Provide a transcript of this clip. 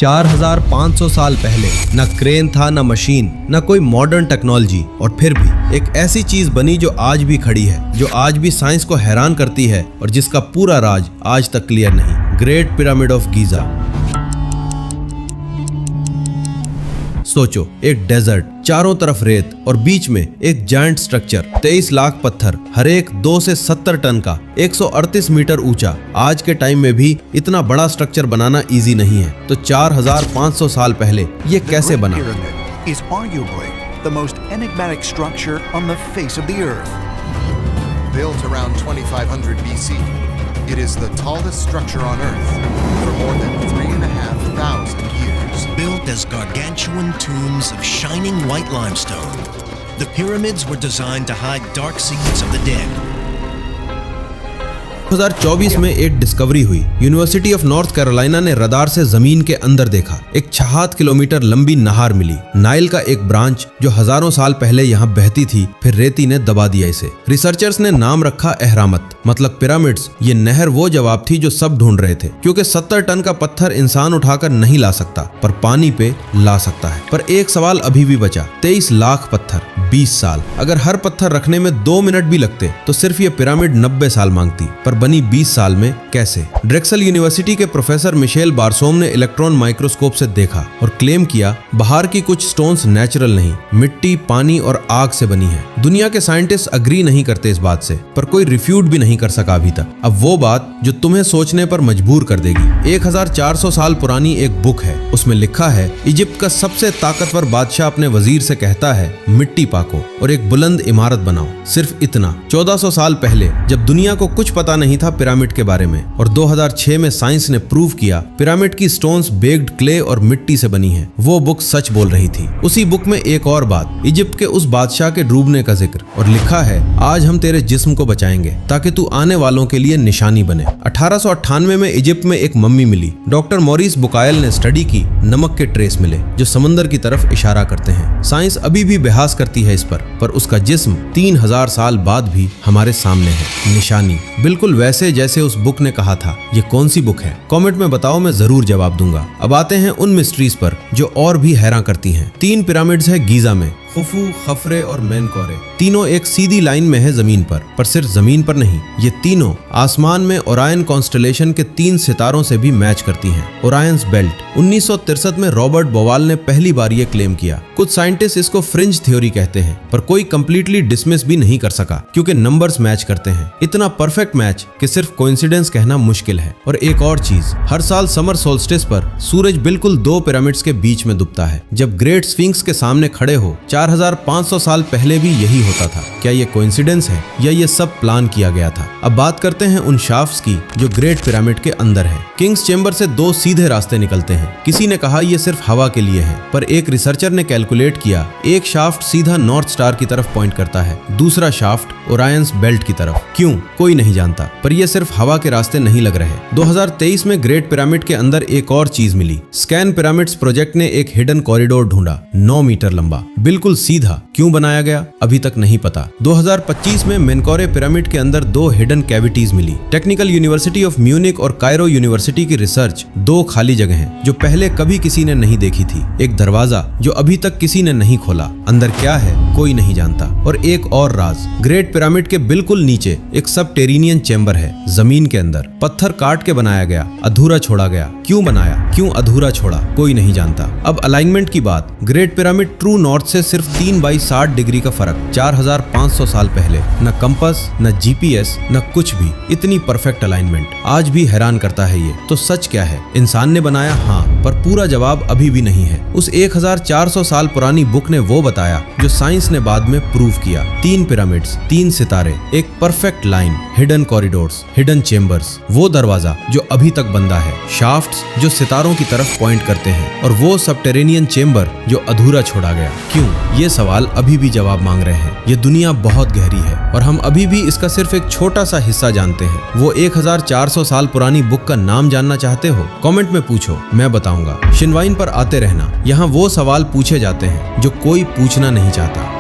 4500 साल पहले न क्रेन था, न मशीन, न कोई मॉडर्न टेक्नोलॉजी, और फिर भी एक ऐसी चीज बनी जो आज भी खड़ी है, जो आज भी साइंस को हैरान करती है और जिसका पूरा राज आज तक क्लियर नहीं। Great pyramid of Giza. सोचो, एक डेजर्ट, चारों तरफ रेत और बीच में एक जायंट स्ट्रक्चर, 23 लाख पत्थर, हर एक 2 से 70 टन का, 138 मीटर ऊंचा। आज के टाइम में भी इतना बड़ा स्ट्रक्चर बनाना इजी नहीं है, तो 4500 साल पहले ये कैसे बना? is arguably the most enigmatic structure on the face of the earth. Built around 2500 BC, it is the tallest structure on Earth for more than 3,500 years. Built as gargantuan tombs of shining white limestone, the pyramids were designed to hide dark secrets of the dead. 2024 में एक discovery हुई। University of north Carolina ने radar से जमीन के अंदर देखा। एक 66 किलोमीटर लंबी नहर मिली, नाइल का एक ब्रांच जो हजारों साल पहले यहाँ बहती थी, फिर रेती ने दबा दिया इसे। रिसर्चर्स ने नाम रखा अहरामत, मतलब पिरामिड्स। ये नहर वो जवाब थी जो सब ढूंढ रहे थे, क्योंकि 70 टन का पत्थर इंसान उठाकर नहीं ला सकता, पर पानी पे ला सकता है। पर एक सवाल अभी भी बचा, 23 लाख पत्थर, 20 साल। अगर हर पत्थर रखने में 2 मिनट भी लगते तो सिर्फ ये पिरामिड 90 साल मांगती, पर बनी 20 साल में कैसे? ड्रेक्सल यूनिवर्सिटी के प्रोफेसर मिशेल बारसोम ने इलेक्ट्रॉन माइक्रोस्कोप से देखा और क्लेम किया, बाहर की कुछ स्टोन्स नेचुरल नहीं, मिट्टी, पानी और आग से बनी है। दुनिया के साइंटिस्ट अग्री नहीं करते इस बात से, पर कोई रिफ्यूट भी नहीं कर सका अभी तक। अब वो बात जो तुम्हें सोचने पर मजबूर कर देगी। 1400 साल पुरानी एक बुक है, उसमें लिखा है, इजिप्ट का सबसे ताकतवर बादशाह अपने वजीर से कहता है, मिट्टी पाको और एक बुलंद इमारत बनाओ। सिर्फ इतना। 1400 साल पहले, जब दुनिया को कुछ पता नहीं था पिरामिड के बारे में, और 2006 में साइंस ने प्रूव किया पिरामिड की स्टोन्स बेक्ड क्ले और मिट्टी से बनी है, वो बुक सच बोल रही थी। उसी बुक में एक और बात, इजिप्ट के उस बादशाह के डूबने का जिक्र, और लिखा है, आज हम तेरे जिस्म को बचाएंगे ताकि तू आने वालों के लिए निशानी बने। 1898 में इजिप्ट में एक मम्मी मिली। डॉक्टर मॉरिस बुकायल ने स्टडी की, नमक के ट्रेस मिले जो समंदर की तरफ इशारा करते हैं। साइंस अभी भी बहस करती है इस पर उसका जिस्म 3000 साल बाद भी हमारे सामने है, निशानी बिल्कुल वैसे जैसे उस बुक ने कहा था। ये कौन सी बुक है? कमेंट में बताओ, मैं जरूर जवाब दूंगा। अब आते हैं उन मिस्ट्रीज पर जो और भी हैरान करती हैं। 3 पिरामिड्स है गीजा में, खुफू, खफरे और मेनकोरे। तीनों एक सीधी लाइन में है जमीन पर सिर्फ जमीन पर नहीं, ये तीनों आसमान में ओरायन कॉन्स्टेलेशन के 3 सितारों से भी मैच करती हैं। ओरायंस बेल्ट 1963 में रॉबर्ट बोवाल ने पहली बार ये क्लेम किया। कुछ साइंटिस्ट इसको फ्रिंज थ्योरी कहते हैं, पर कोई कंप्लीटली डिसमिस भी नहीं कर सका, क्योंकि नंबर्स मैच करते हैं। इतना परफेक्ट मैच कि सिर्फ कोइंसिडेंस कहना मुश्किल है। और एक और चीज, हर साल समर सोल्स्टिस पर सूरज बिल्कुल 2 पिरामिड्स के बीच में डूबता है। जब ग्रेट स्फिंक्स के सामने खड़े हो, 4500 साल पहले भी यही होता था। क्या ये कोइंसिडेंस है या ये सब प्लान किया गया था? अब बात करते हैं उन शाफ्ट्स की जो ग्रेट पिरामिड के अंदर है। किंग्स चेंबर से 2 सीधे रास्ते निकलते हैं। किसी ने कहा ये सिर्फ हवा के लिए है, पर एक रिसर्चर ने कैलकुलेट किया, एक शाफ्ट सीधा नॉर्थ स्टार की तरफ पॉइंट करता है, दूसरा शाफ्ट ओरायंस बेल्ट की तरफ। क्यों? कोई नहीं जानता, पर ये सिर्फ हवा के रास्ते नहीं लग रहे। 2023 में ग्रेट पिरामिड के अंदर एक और चीज मिली। स्कैन पिरामिड्स प्रोजेक्ट ने एक हिडन कॉरिडोर ढूंढा, 9 मीटर लंबा, बिल्कुल सीधा। क्यों बनाया गया अभी तक नहीं पता। 2025 में मेनकोरे पिरामिड के अंदर 2 हिडन कैविटीज मिली। टेक्निकल यूनिवर्सिटी ऑफ म्यूनिक और कायरो यूनिवर्सिटी की रिसर्च, 2 खाली जगह हैं जो पहले कभी किसी ने नहीं देखी थी। एक दरवाजा जो अभी तक किसी ने नहीं खोला, अंदर क्या है कोई नहीं जानता। और एक और राज, ग्रेट पिरामिड के बिल्कुल नीचे एक सबटेरिनियन चेंबर है, जमीन के अंदर, पत्थर काट के बनाया गया, अधूरा छोड़ा गया। क्यों बनाया, क्यों अधूरा छोड़ा, कोई नहीं जानता। अब अलाइनमेंट की बात, ग्रेट पिरामिड ट्रू नॉर्थ से सिर्फ 3/60 डिग्री का फर्क। 4500 साल पहले न कंपास, न जीपीएस, न कुछ भी। इतनी परफेक्ट अलाइनमेंट आज भी हैरान करता है ये। तो सच क्या है? इंसान ने बनाया, हाँ, पर पूरा जवाब अभी भी नहीं है। उस 1400 साल पुरानी बुक ने वो बताया जो साइंस ने बाद में प्रूव किया। 3 पिरामिड्स, 3 सितारे, एक perfect line, hidden corridors, hidden chambers, वो दरवाजा जो अभी तक बंदा है, शाफ्ट्स जो सितारों की तरफ पॉइंट करते हैं, और वो सबटेरेनियन चेंबर जो अधूरा छोड़ा गया। क्यों? ये सवाल अभी भी जवाब मांग रहे हैं। ये दुनिया बहुत गहरी है और हम अभी भी इसका सिर्फ एक छोटा सा हिस्सा जानते हैं। वो 1400 साल पुरानी बुक का नाम जानना चाहते हो? कमेंट में पूछो, मैं बताऊंगा। शिनवाइन पर आते रहना, यहाँ वो सवाल पूछे जाते हैं जो कोई पूछना नहीं चाहता।